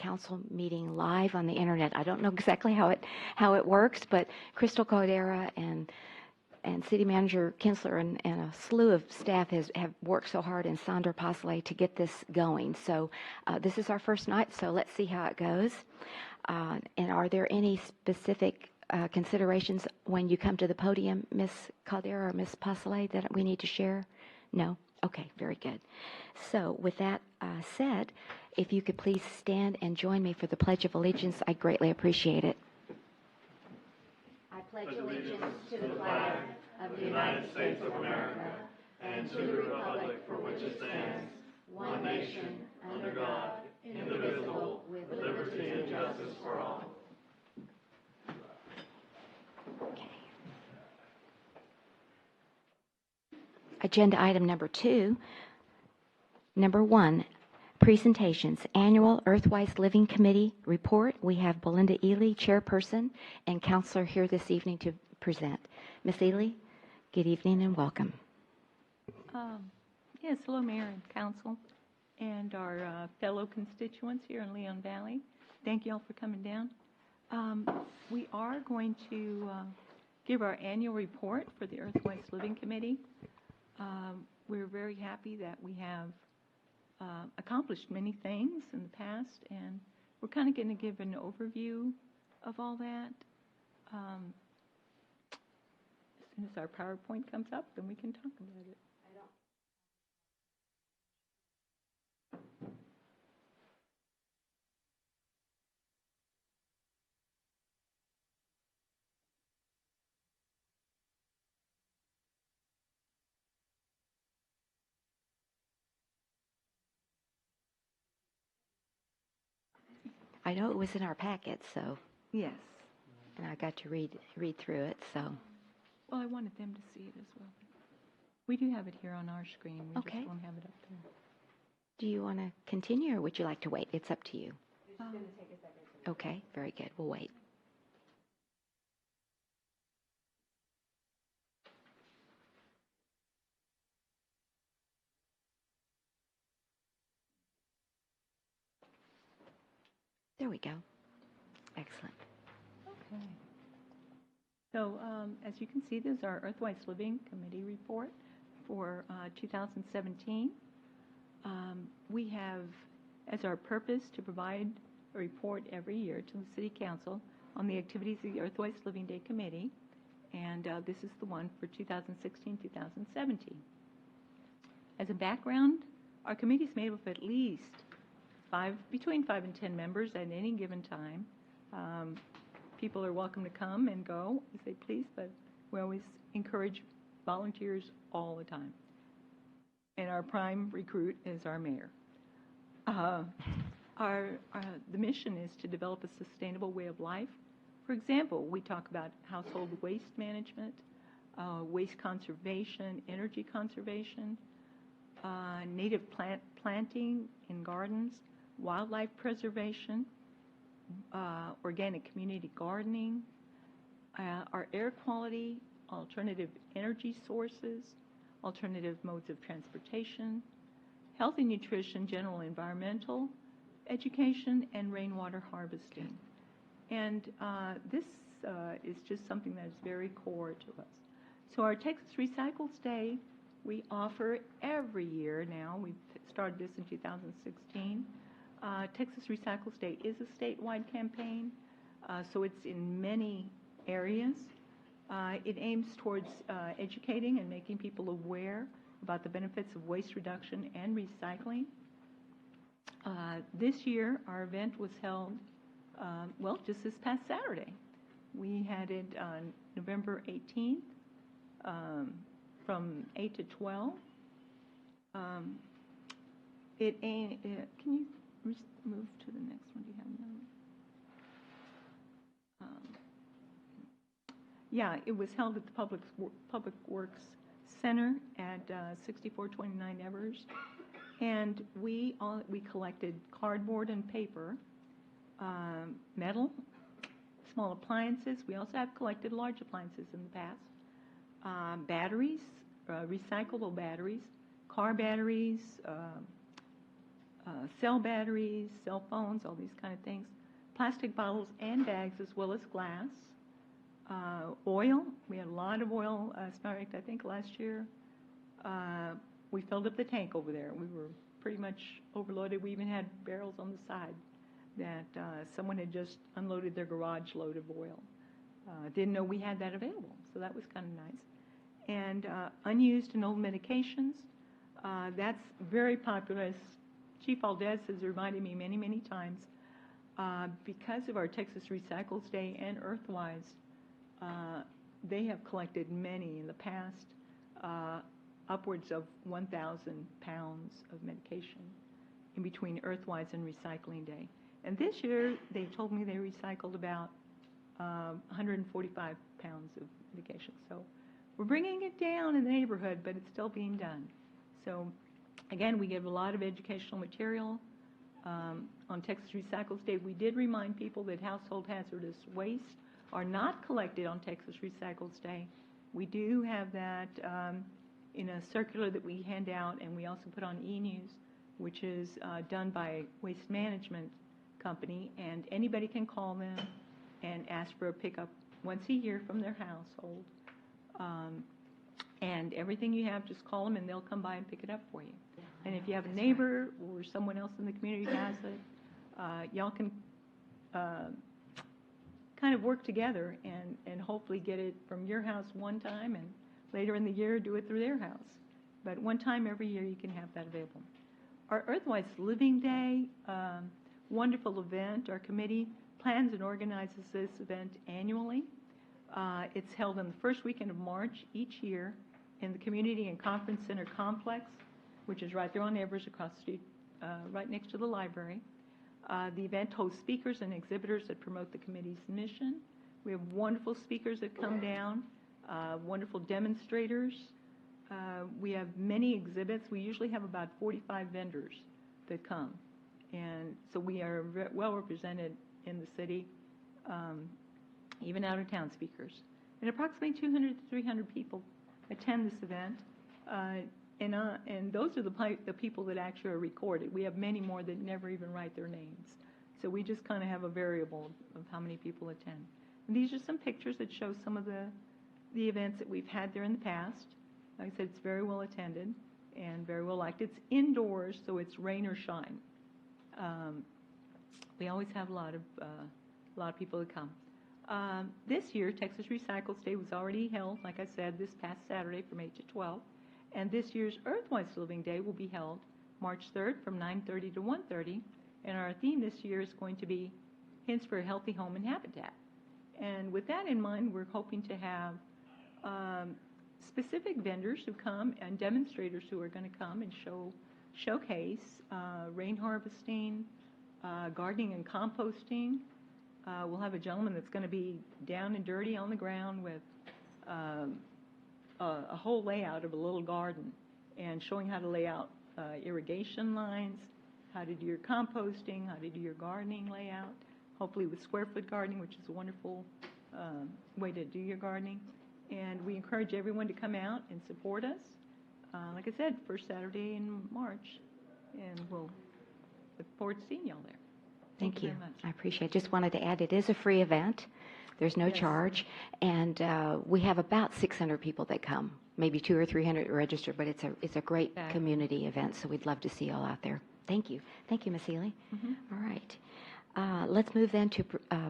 council meeting live on the internet. I don't know exactly how it works, but Crystal Caldera and City Manager Kinsler and a slew of staff have worked so hard, and Sandra Pasley, to get this going. So this is our first night, so let's see how it goes. And are there any specific considerations when you come to the podium, Ms. Caldera or Ms. Pasley, that we need to share? No? Okay, very good. So with that said, if you could please stand and join me for the Pledge of Allegiance, I greatly appreciate it. I pledge allegiance to the flag of the United States of America and to the republic for which it stands, one nation, under God, indivisible, with liberty and justice for all. Okay. Agenda item number 2. Number 1, presentations. Annual Earthwise Living Committee report. We have Belinda Ely, chairperson, and counselor here this evening to present. Ms. Ely, good evening and welcome. Yes, hello, Mayor and Council, and our fellow constituents here in Leon Valley. Thank you all for coming down. We are going to give our annual report for the Earthwise Living Committee. We're very happy that we have accomplished many things in the past, and we're kind of going to give an overview of all that. As soon as our PowerPoint comes up, then we can talk about it. I know it was in our packet, so. Yes. And I got to read through it, so. Well, I wanted them to see it as well. We do have it here on our screen. We Okay. just won't have it up there. Do you want to continue, or would you like to wait? It's up to you. It's going to take a second. Okay, very good. We'll wait. There we go. Excellent. Okay. So as you can see, this is our Earthwise Living Committee report for 2017. We have as our purpose to provide a report every year to the City Council on the activities of the Earthwise Living Day Committee, and this is the one for 2016-2017. As a background, our committee is made up of at least between 5 and 10 members at any given time. People are welcome to come and go as they please, but we always encourage volunteers all the time. And our prime recruit is our mayor. The mission is to develop a sustainable way of life. For example, we talk about household waste management, waste conservation, energy conservation, native planting in gardens, wildlife preservation, organic community gardening, our air quality, alternative energy sources, alternative modes of transportation, healthy nutrition, general environmental education, and rainwater harvesting. And this is just something that is very core to us. So our Texas Recycles Day, we offer every year now. We've started this in 2016. Texas Recycles Day is a statewide campaign, so it's in many areas. It aims towards educating and making people aware about the benefits of waste reduction and recycling. This year, our event was held, just this past Saturday. We had it on November 18th from 8 to 12. Can you move to the next one? Do you have another one? Yeah, it was held at the Public Works Center at 6429 Evers, and we collected cardboard and paper, metal, small appliances. We also have collected large appliances in the past, batteries, recyclable batteries, car batteries, cell batteries, cell phones, all these kind of things, plastic bottles and bags, as well as glass, oil. We had a lot of oil. As a matter of fact, I think last year we filled up the tank over there. We were pretty much overloaded. We even had barrels on the side that someone had just unloaded their garage load of oil. Didn't know we had that available, so that was kind of nice. And unused and old medications, that's very popular. As Chief Valdez has reminded me many, many times, because of our Texas Recycles Day and Earthwise, they have collected many in the past, upwards of 1,000 pounds of medication in between Earthwise and Recycling Day. And this year, they told me they recycled about 145 pounds of medication. So we're bringing it down in the neighborhood, but it's still being done. So again, we give a lot of educational material. On Texas Recycles Day, we did remind people that household hazardous waste are not collected on Texas Recycles Day. We do have that in a circular that we hand out, and we also put on e-news, which is done by a waste management company, and anybody can call them and ask for a pickup once a year from their household. And everything you have, just call them and they'll come by and pick it up for you. And if you have a neighbor or someone else in the community who has it, y'all can kind of work together and hopefully get it from your house one time, and later in the year do it through their house. But one time every year you can have that available. Our Earthwise Living Day, wonderful event. Our committee plans and organizes this event annually. It's held on the first weekend of March each year in the Community and Conference Center complex, which is right there on Evers across the street, right next to the library. The event hosts speakers and exhibitors that promote the committee's mission. We have wonderful speakers that come down, wonderful demonstrators. We have many exhibits. We usually have about 45 vendors that come. And so we are well represented in the city, even out-of-town speakers. And approximately 200 to 300 people attend this event. And those are the people that actually are recorded. We have many more that never even write their names. So we just kind of have a variable of how many people attend. And these are some pictures that show some of the events that we've had there in the past. Like I said, it's very well attended and very well liked. It's indoors, so it's rain or shine. We always have a lot of people that come. This year, Texas Recycles Day was already held, like I said, this past Saturday from 8 to 12. And this year's Earthwise Living Day will be held March 3rd from 9:30 to 1:30. And our theme this year is going to be Hints for a Healthy Home and Habitat. And with that in mind, we're hoping to have specific vendors who come and demonstrators who are going to come and showcase rain harvesting, gardening and composting. We'll have a gentleman that's going to be down and dirty on the ground with a whole layout of a little garden and showing how to lay out irrigation lines, how to do your composting, how to do your gardening layout, hopefully with square foot gardening, which is a wonderful way to do your gardening. And we encourage everyone to come out and support us. Like I said, first Saturday in March, and we'll look forward to seeing y'all there. Thank you. Very much. I appreciate it. Just wanted to add, it is a free event. There's no charge. And we have about 600 people that come, maybe 200 or 300 registered, but it's a great community event, so we'd love to see you all out there. Thank you. Thank you, Ms. Healy. All right. Let's move then to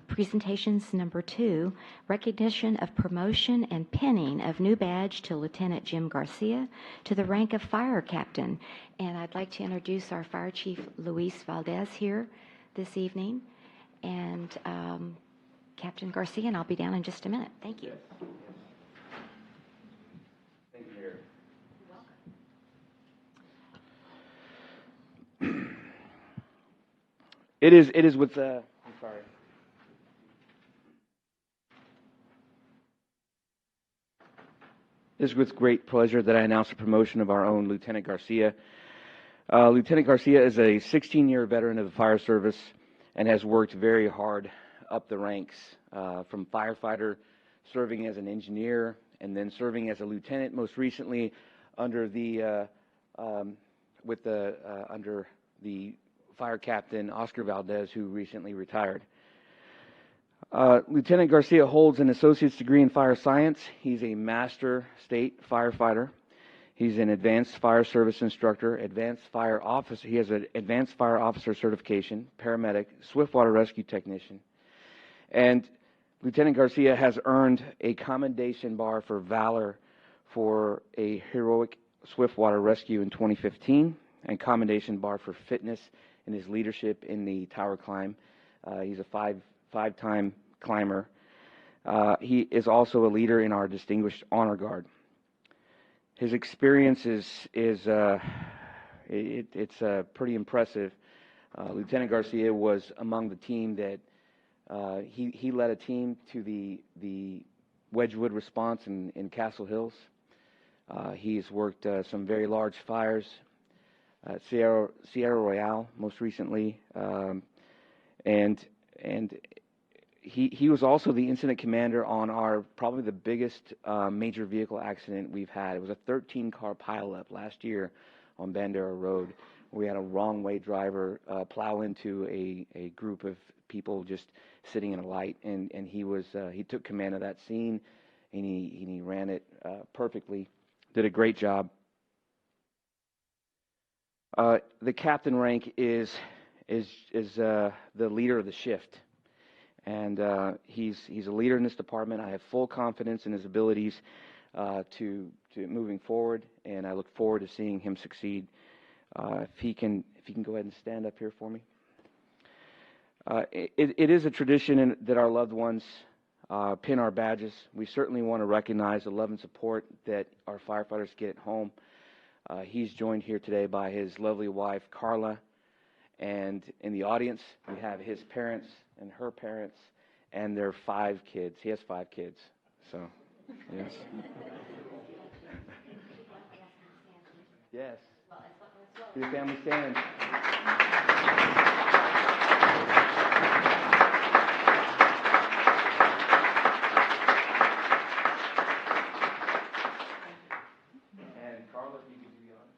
presentations number 2, recognition of promotion and pinning of new badge to Lieutenant Jim Garcia to the rank of fire captain. And I'd like to introduce our Fire Chief Luis Valdez here this evening. And Captain Garcia, and I'll be down in just a minute. Thank you. Thank you, Mayor. It is with I'm sorry. It is with great pleasure that I announce the promotion of our own Lieutenant Garcia. Lieutenant Garcia is a 16-year veteran of the fire service and has worked very hard up the ranks, from firefighter, serving as an engineer, and then serving as a lieutenant. Most recently, under the Fire Captain Oscar Valdez, who recently retired. Lieutenant Garcia holds an associate's degree in fire science. He's a master state firefighter. He's an advanced fire service instructor, advanced fire officer. He has an advanced fire officer certification, paramedic, swiftwater rescue technician. And Lieutenant Garcia has earned a commendation bar for valor for a heroic swiftwater rescue in 2015, and commendation bar for fitness in his leadership in the tower climb. He's a five-time climber. He is also a leader in our Distinguished Honor Guard. His experience is pretty impressive. Lieutenant Garcia was among the team that he led a team to the Wedgwood response in Castle Hills. He's worked some very large fires, Sierra Royale most recently, and he was also the incident commander on probably the biggest major vehicle accident we've had. It was a 13-car pileup last year on Bandera Road. We had a wrong-way driver plow into a group of people just sitting in a light, and he took command of that scene, and he ran it perfectly. Did a great job. The captain rank is the leader of the shift. And he's a leader in this department. I have full confidence in his abilities to moving forward, and I look forward to seeing him succeed. If he can go ahead and stand up here for me. It is a tradition that our loved ones pin our badges. We certainly want to recognize the love and support that our firefighters get at home. He's joined here today by his lovely wife, Carla. And in the audience, we have his parents and her parents and their 5 kids. He has 5 kids. So, yes. Yes. Do your family stand. And Carla, if you could do the honors.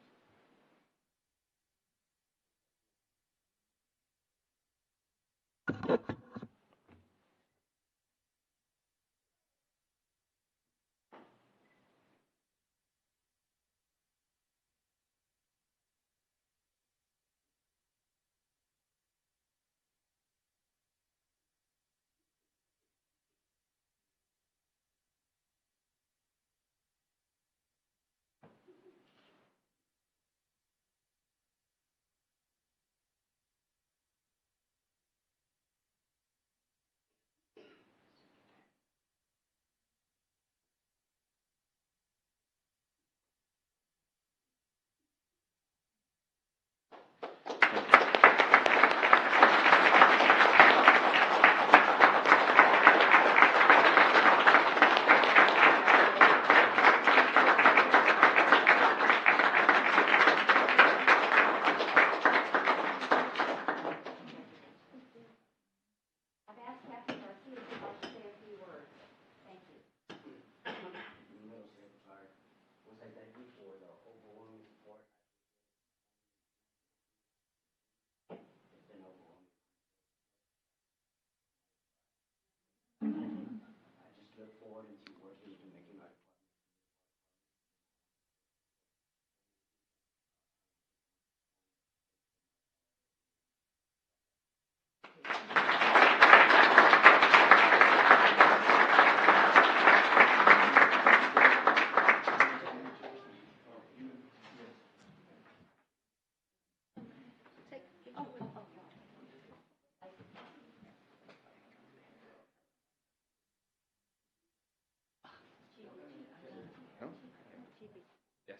Yes.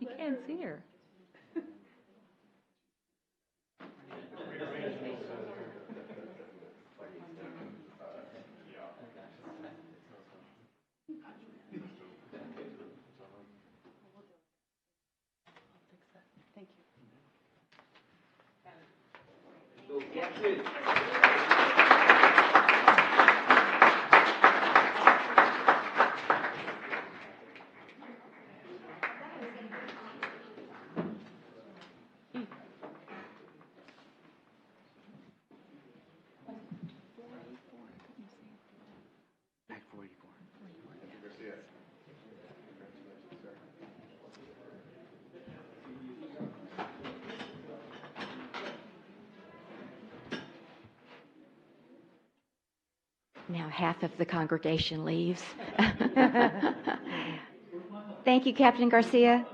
You can't see her. Back 484. Now half of the congregation leaves. Thank you, Captain Garcia.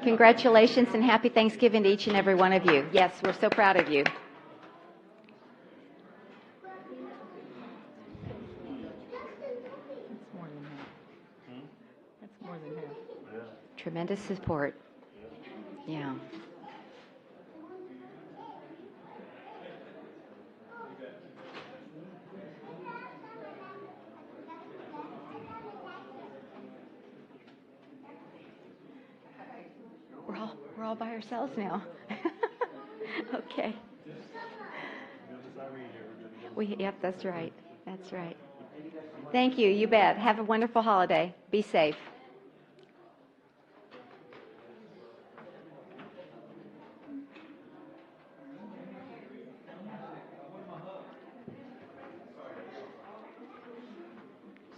Congratulations and happy Thanksgiving to each and every one of you. Yes, we're so proud of you. That's more than half. That's more than half. Tremendous support. Yeah. We're all by ourselves now. Okay. Yep, that's right. That's right. Thank you. You bet. Have a wonderful holiday. Be safe.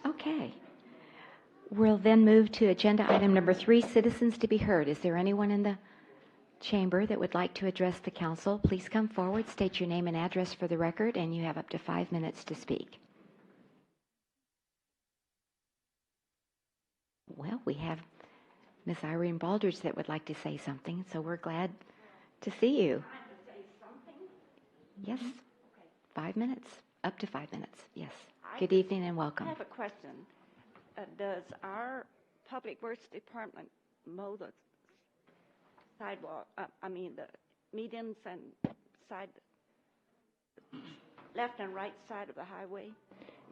Okay. We'll then move to agenda item number 3, citizens to be heard. Is there anyone in the chamber that would like to address the council? Please come forward, state your name and address for the record, and you have up to 5 minutes to speak. Well, we have Miss Irene Baldridge that would like to say something, so we're glad to see you. Yes. 5 minutes, up to 5 minutes, yes. Good evening and welcome. I have a question. Does our Public Works Department mow the sidewalk, the medians and side, left and right side of the highway?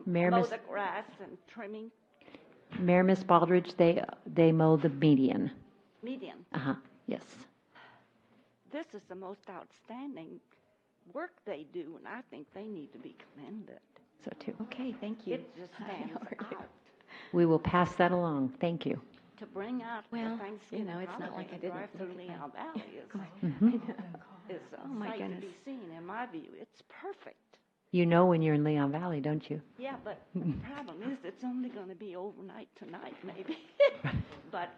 Mow the grass and trimming? Mayor, Miss Baldridge, they mow the median. Median. Yes. This is the most outstanding work they do, and I think they need to be commended. So too. Okay, thank you. It just stands out. We will pass that along. Thank you. To bring out Well, the Thanksgiving it's not like I holiday and didn't drive through think Leon about Valley is Oh, a my sight to goodness. be seen, in my view. It's perfect. You know when you're in Leon Valley, don't you? Yeah, but the problem is it's only going to be overnight tonight, maybe. But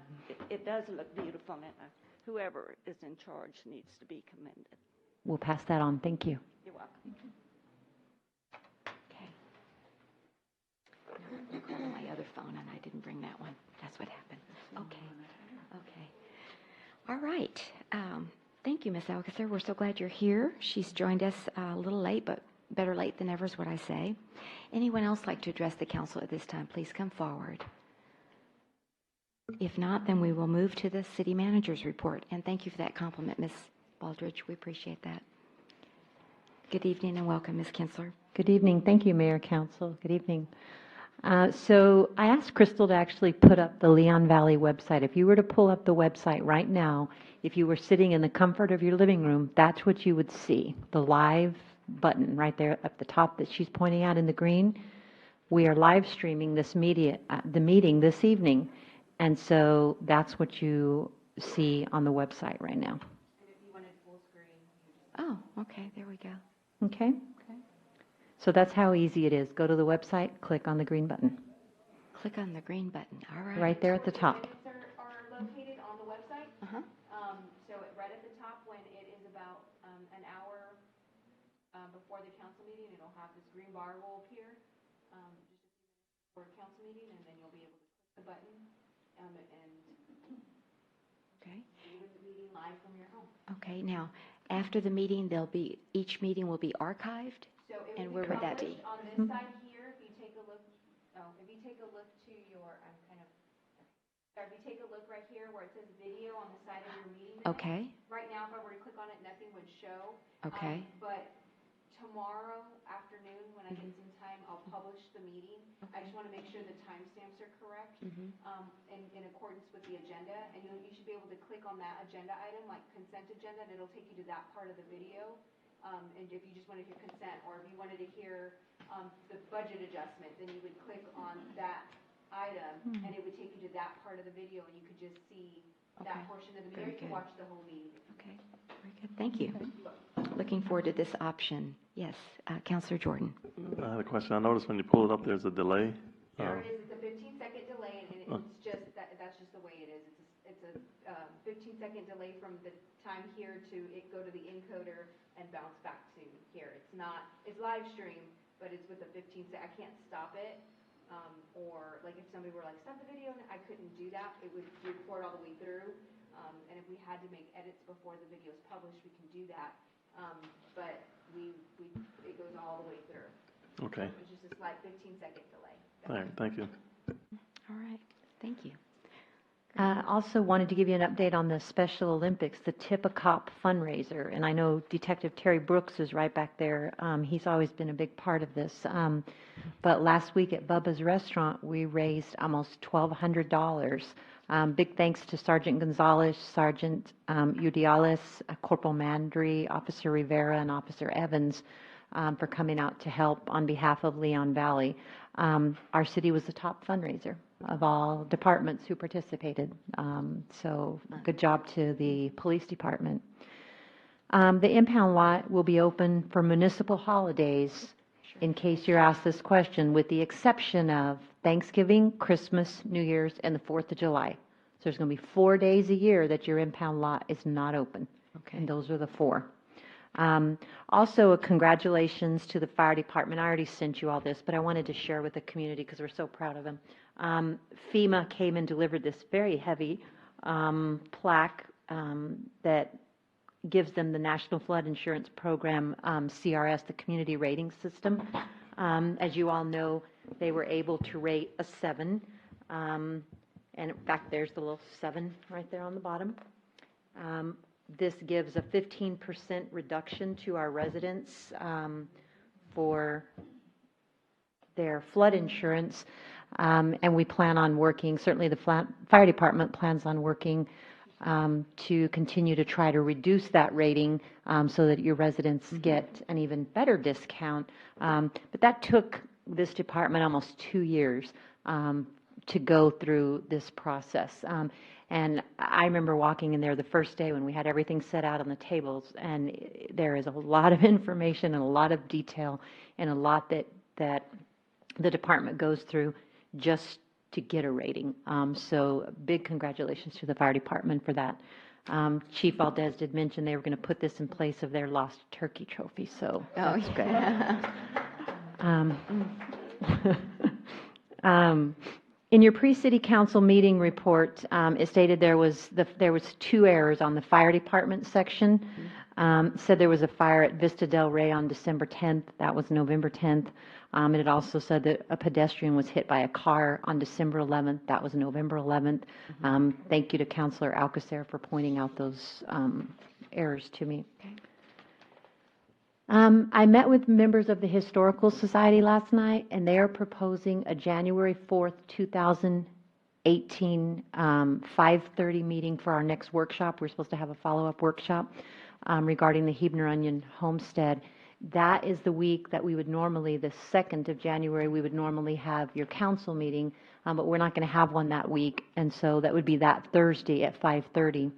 it does look beautiful, and whoever is in charge needs to be commended. We'll pass that on. Thank you. You're welcome. Okay. No, I'm calling my other phone, and I didn't bring that one. That's what happened. Okay. All right. Thank you, Miss Alcacer. We're so glad you're here. She's joined us a little late, but better late than never is what I say. Anyone else like to address the council at this time? Please come forward. If not, then we will move to the city manager's report. And thank you for that compliment, Miss Baldridge. We appreciate that. Good evening and welcome, Ms. Kinsler. Good evening. Thank you, Mayor, Council. Good evening. So I asked Crystal to actually put up the Leon Valley website. If you were to pull up the website right now, if you were sitting in the comfort of your living room, that's what you would see, the live button right there at the top that she's pointing out in the green. We are live streaming the meeting this evening, and so that's what you see on the website right now. Oh, okay. There we go. Okay? So that's how easy it is. Go to the website, click on the green button. Click on the green button. All right. Right there at the top. Are located on the website. Uh-huh. So right at the top, when it is about an hour before the council meeting, it'll have this green bar will appear just for a council meeting, and then you'll be able to click the button and Okay. view the meeting live from your home. Okay. Now, after the meeting, each meeting will be archived. So it And will where would that be? published on this side here. If you take a look, to your, if you take a look right here where it says video on the side of your meeting minutes. Okay. Right now, if I were to click on it, nothing would show. Okay. But tomorrow afternoon, when I get some time, I'll publish the meeting. I just want to make sure the timestamps are correct, in accordance with the agenda. And you should be able to click on that agenda item, like consent agenda, and it'll take you to that part of the video. and if you just wanted to hear consent, or if you wanted to hear the budget adjustment, then you would click on that item, and it would take you to that part of the video, and you could just see that Okay. portion of the video. You can watch the whole meeting. Okay, very good. Thank you. Looking forward to this option. Yes, Counselor Jordan. I have a question. I noticed when you pull it up, there's a delay. There it is. It's a 15-second delay, and it's just that's just the way it is. It's a 15-second delay from the time here to it go to the encoder and bounce back to here. It's live stream, but it's with a 15-second. I can't stop it. Or like if somebody were like, stop the video, and I couldn't do that, it would record all the way through. And if we had to make edits before the video is published, we can do that. But it goes all the way through. Okay. It's just a slight 15-second delay. All right. Thank you. All right, thank you. Also wanted to give you an update on the Special Olympics, the Tip a Cop fundraiser. And I know Detective Terry Brooks is right back there. He's always been a big part of this. But last week at Bubba's Restaurant, we raised almost $1,200. Big thanks to Sergeant Gonzalez, Sergeant Udiales, Corporal Mandry, Officer Rivera, and Officer Evans for coming out to help on behalf of Leon Valley. Our city was the top fundraiser of all departments who participated. So good job to the police department. The impound lot will be open for municipal holidays, in case you're asked this question, with the exception of Thanksgiving, Christmas, New Year's, and the 4th of July. So there's going to be 4 days a year that your impound lot is not open. Okay. And those are the 4. Also, congratulations to the fire department. I already sent you all this, but I wanted to share with the community because we're so proud of them. FEMA came and delivered this very heavy plaque that gives them the National Flood Insurance Program, CRS, the community rating system. As you all know, they were able to rate a 7. And in fact, there's the little 7 right there on the bottom. This gives a 15% reduction to our residents for their flood insurance. And we plan on working, certainly the fire department plans on working to continue to try to reduce that rating so that your residents get an even better discount. But that took this department almost 2 years to go through this process. And I remember walking in there the first day when we had everything set out on the tables, and there is a lot of information and a lot of detail and a lot that the department goes through just to get a rating. So big congratulations to the fire department for that. Chief Valdez did mention they were going to put this in place of their lost turkey trophy, so that's good. In your pre-city council meeting report, it stated there was 2 errors on the fire department section. Said there was a fire at Vista Del Rey on December 10th. That was November 10th. And it also said that a pedestrian was hit by a car on December 11th. That was November 11th. Thank you to Councilor Alcacer for pointing out those errors to me. Okay. I met with members of the Historical Society last night, and they are proposing a January 4th, 2018, 5:30 meeting for our next workshop. We're supposed to have a follow-up workshop regarding the Huebner Onion Homestead. That is the week that we would normally, the 2nd of January, we would normally have your council meeting, but we're not going to have one that week, and so that would be that Thursday at 5:30.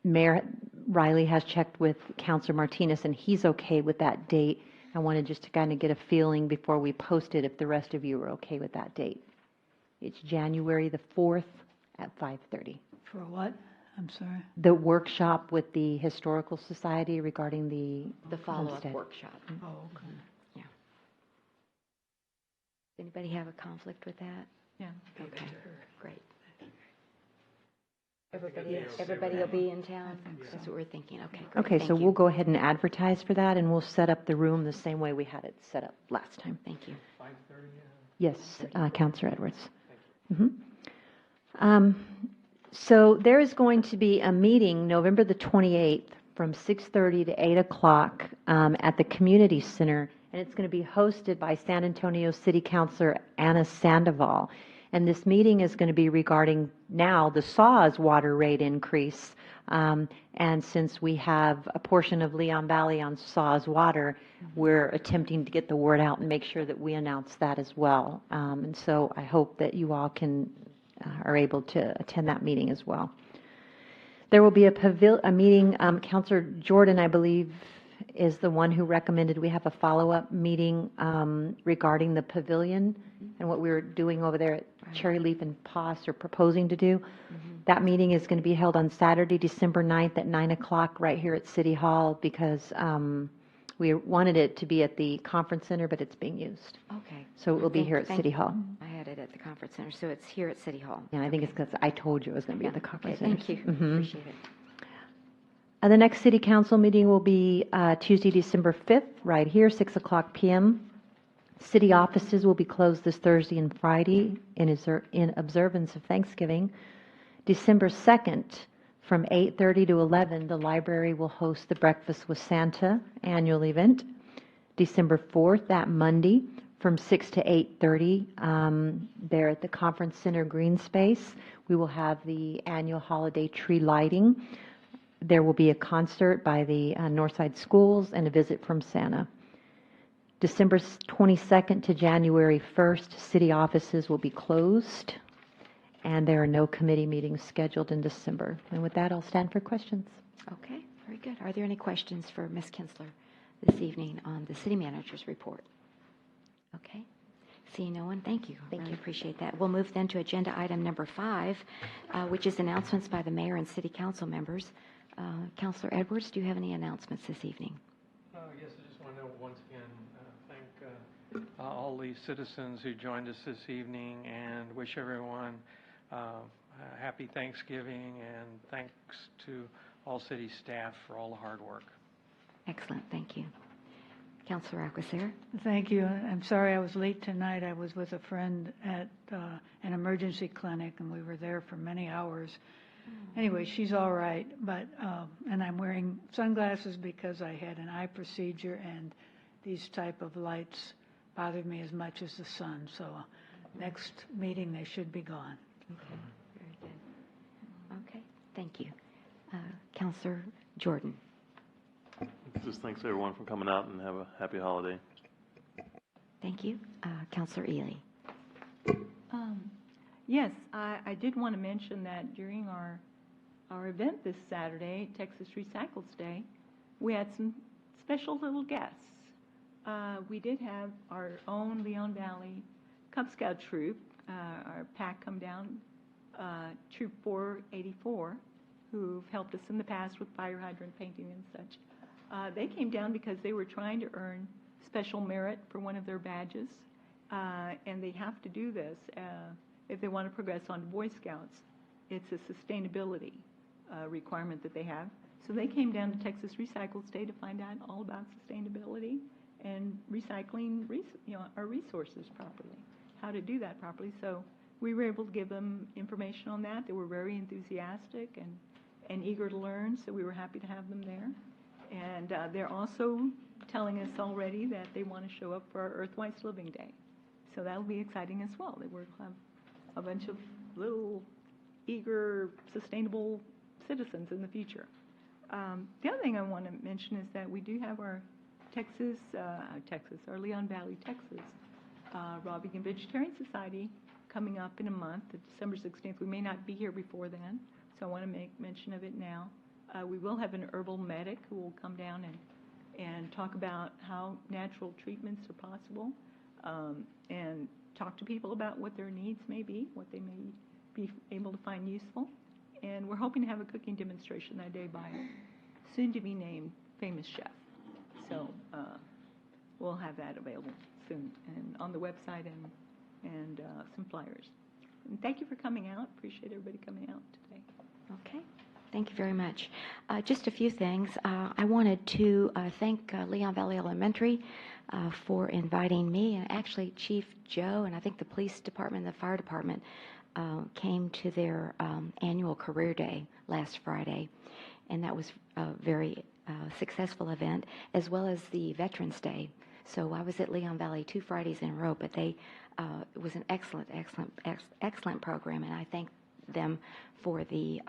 Mayor Riley has checked with Councilor Martinez, and he's okay with that date. I wanted just to kind of get a feeling before we post it if the rest of you are okay with that date. It's January the 4th at 5:30. For what? I'm sorry. The workshop with the Historical Society regarding the follow-up homestead. workshop. Oh, okay. Yeah. Does anybody have a conflict with that? Yeah. Okay, great. Everybody will be in town? That's what we're thinking. Okay, great. Okay, Thank so you. we'll go ahead and advertise for that, and we'll set up the room the same way we had it set up last time. Thank you. Yes, Councilor Edwards. So there is going to be a meeting November the 28th from 6:30 to 8 o'clock at the Community Center, and it's going to be hosted by San Antonio City Councilor Anna Sandoval. And this meeting is going to be regarding now the SAWS water rate increase. And since we have a portion of Leon Valley on SAWS water, we're attempting to get the word out and make sure that we announce that as well. And so I hope that you all are able to attend that meeting as well. There will be a meeting, Councilor Jordan, I believe, is the one who recommended we have a follow-up meeting regarding the pavilion and what we were doing over there at Cherry Leaf and Poss, or proposing to do. That meeting is going to be held on Saturday, December 9th at 9 o'clock right here at City Hall, because we wanted it to be at the conference center, but it's being used. Okay. So it will be here at City Hall. I had it at the conference center, so it's here at City Hall. Yeah, I think it's because I told you it was going to be at the conference center. Thank you. Appreciate it. The next City Council meeting will be Tuesday, December 5th, right here, 6 o'clock p.m. City offices will be closed this Thursday and Friday in observance of Thanksgiving. December 2nd, from 8:30 to 11, the library will host the Breakfast with Santa annual event. December 4th, that Monday, from 6 to 8:30, there at the Conference Center Green Space, we will have the annual holiday tree lighting. There will be a concert by the Northside Schools and a visit from Santa. December 22nd to January 1st, city offices will be closed, and there are no committee meetings scheduled in December. And with that, I'll stand for questions. Okay, very good. Are there any questions for Ms. Kinsler this evening on the city manager's report? Okay. Seeing no one, thank you. Thank Really you. appreciate that. We'll move then to agenda item number 5, which is announcements by the mayor and city council members. Councilor Edwards, do you have any announcements this evening? Yes, I just want to once again thank all the citizens who joined us this evening and wish everyone a happy Thanksgiving, and thanks to all city staff for all the hard work. Excellent, thank you. Councilor Alcocer? Thank you. I'm sorry I was late tonight. I was with a friend at an emergency clinic, and we were there for many hours. Anyway, she's all right, but and I'm wearing sunglasses because I had an eye procedure, and these type of lights bothered me as much as the sun. So next meeting, they should be gone. Okay, very good. Okay, thank you. Councilor Jordan? Just thanks everyone for coming out, and have a happy holiday. Thank you. Councilor Ely? Yes, I did want to mention that during our event this Saturday, Texas Recycles Day, we had some special little guests. We did have our own Leon Valley Cub Scout troop, our pack come down, Troop 484, who've helped us in the past with fire hydrant painting and such. They came down because they were trying to earn special merit for one of their badges, and they have to do this if they want to progress on to Boy Scouts. It's a sustainability requirement that they have. So they came down to Texas Recycles Day to find out all about sustainability and recycling our resources properly, how to do that properly. So we were able to give them information on that. They were very enthusiastic and eager to learn, so we were happy to have them there. And they're also telling us already that they want to show up for our Earthwise Living Day. So that'll be exciting as well. They will have a bunch of little eager, sustainable citizens in the future. The other thing I want to mention is that we do have our our Leon Valley, Texas, Raw Vegan Vegetarian Society coming up in a month, December 16th. We may not be here before then, so I want to make mention of it now. We will have an herbal medic who will come down and talk about how natural treatments are possible, and talk to people about what their needs may be, what they may be able to find useful. And we're hoping to have a cooking demonstration that day by a soon-to-be-named famous chef. So we'll have that available soon and on the website and some flyers. And thank you for coming out. Appreciate everybody coming out today. Okay, thank you very much. Just a few things. I wanted to thank Leon Valley Elementary for inviting me, and actually Chief Joe and I think the police department and the fire department came to their annual career day last Friday, and that was a very successful event, as well as the Veterans Day. So I was at Leon Valley 2 Fridays in a row, but it was an excellent program, and I thank them for the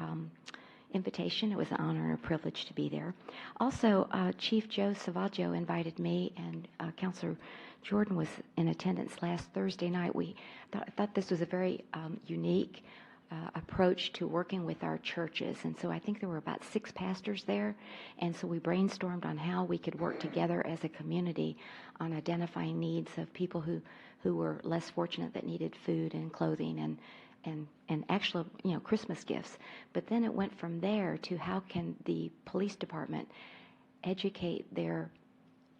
invitation. It was an honor and a privilege to be there. Also, Chief Joe Salvaggio invited me, and Councilor Jordan was in attendance last Thursday night. We thought this was a very unique approach to working with our churches. And so I think there were about 6 pastors there. And so we brainstormed on how we could work together as a community on identifying needs of people who were less fortunate, that needed food and clothing and actual, Christmas gifts. But then it went from there to how can the police department educate their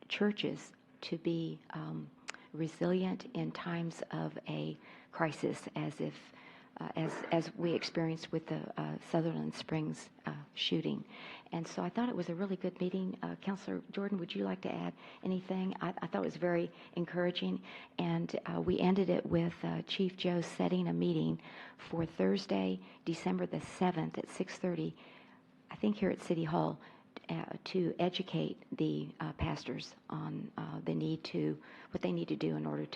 churches to be resilient in times of a crisis, as we experienced with the Sutherland Springs shooting. And so I thought it was a really good meeting. Councilor Jordan, would you like to add anything? I thought it was very encouraging. And we ended it with Chief Joe setting a meeting for Thursday, December the 7th at 6:30, I think here at City Hall, to educate the pastors on what they need to do in order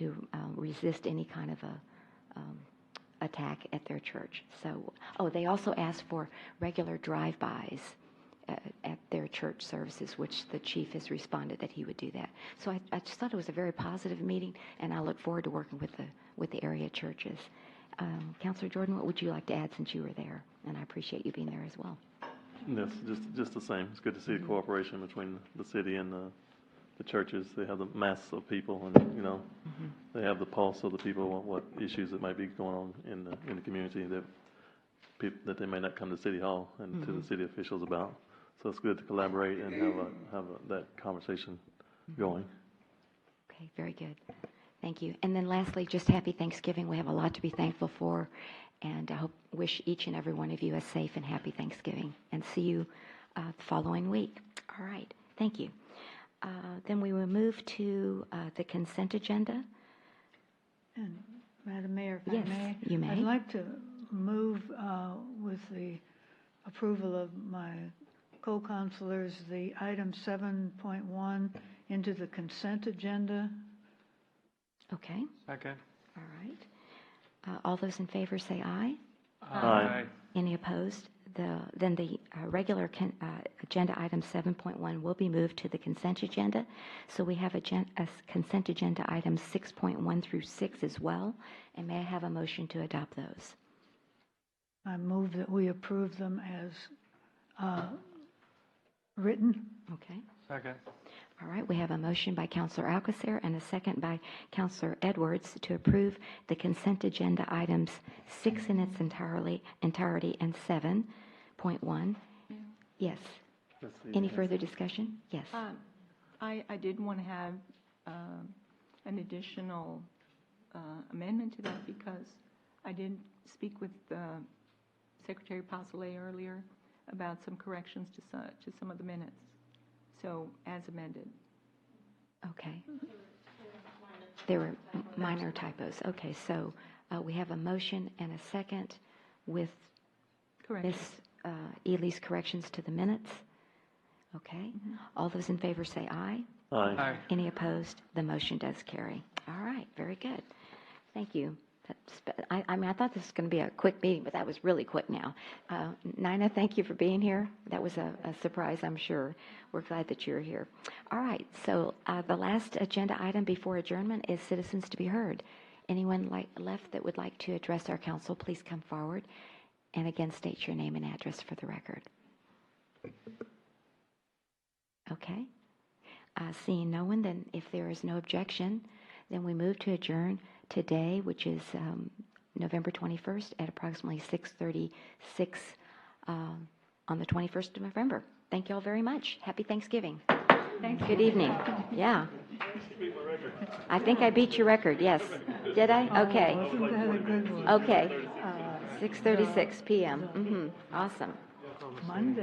to resist any kind of a attack at their church. So, they also asked for regular drive-bys at their church services, which the chief has responded that he would do that. So I just thought it was a very positive meeting, and I look forward to working with the area churches. Councilor Jordan, what would you like to add since you were there? And I appreciate you being there as well. Yes, just the same. It's good to see the cooperation between the city and the churches. They have the mass of people, and they have the pulse of the people, what issues that might be going on in the community that they may not come to City Hall and to the city officials about. So it's good to collaborate and have that conversation going. Okay, very good. Thank you. And then lastly, just happy Thanksgiving. We have a lot to be thankful for, and I wish each and every one of you a safe and happy Thanksgiving, and see you the following week. All right. Thank you. Then we will move to the consent agenda. And Madam Mayor, if Yes, I may. you may. I'd like to move with the approval of my co-councilors, the item 7.1 into the consent agenda. Okay. Second. All right. All those in favor say aye. Aye. Any opposed? Then the regular agenda item 7.1 will be moved to the consent agenda. So we have a consent agenda items 6.1 through 6 as well. And may I have a motion to adopt those? I move that we approve them as written. Okay. Second. All right, we have a motion by Councilor Alcacer and a second by Councilor Edwards to approve the consent agenda items 6 in its entirety and 7.1. Yes. Any further discussion? Yes. I did want to have an additional amendment to that, because I did speak with Secretary Pasolé earlier about some corrections to some of the minutes. So, as amended. Okay. There were minor typos. Okay, so we have a motion and a second with Correct. Ms. Ely's corrections to the minutes. Okay. All those in favor say aye. Aye. Aye. Any opposed? The motion does carry. All right, very good. Thank you. I thought this was going to be a quick meeting, but that was really quick now. Nina, thank you for being here. That was a surprise, I'm sure. We're glad that you're here. All right, so the last agenda item before adjournment is citizens to be heard. Anyone left that would like to address our council, please come forward. And again, state your name and address for the record. Okay. Seeing no one, then if there is no objection, then we move to adjourn today, which is November 21st at approximately 6:36 on the 21st of November. Thank you all very much. Happy Thanksgiving. Good evening. Yeah. I think I beat your record, yes. Did I? Okay. Wasn't that a good one? Okay. 6:36 p.m. Awesome. Monday.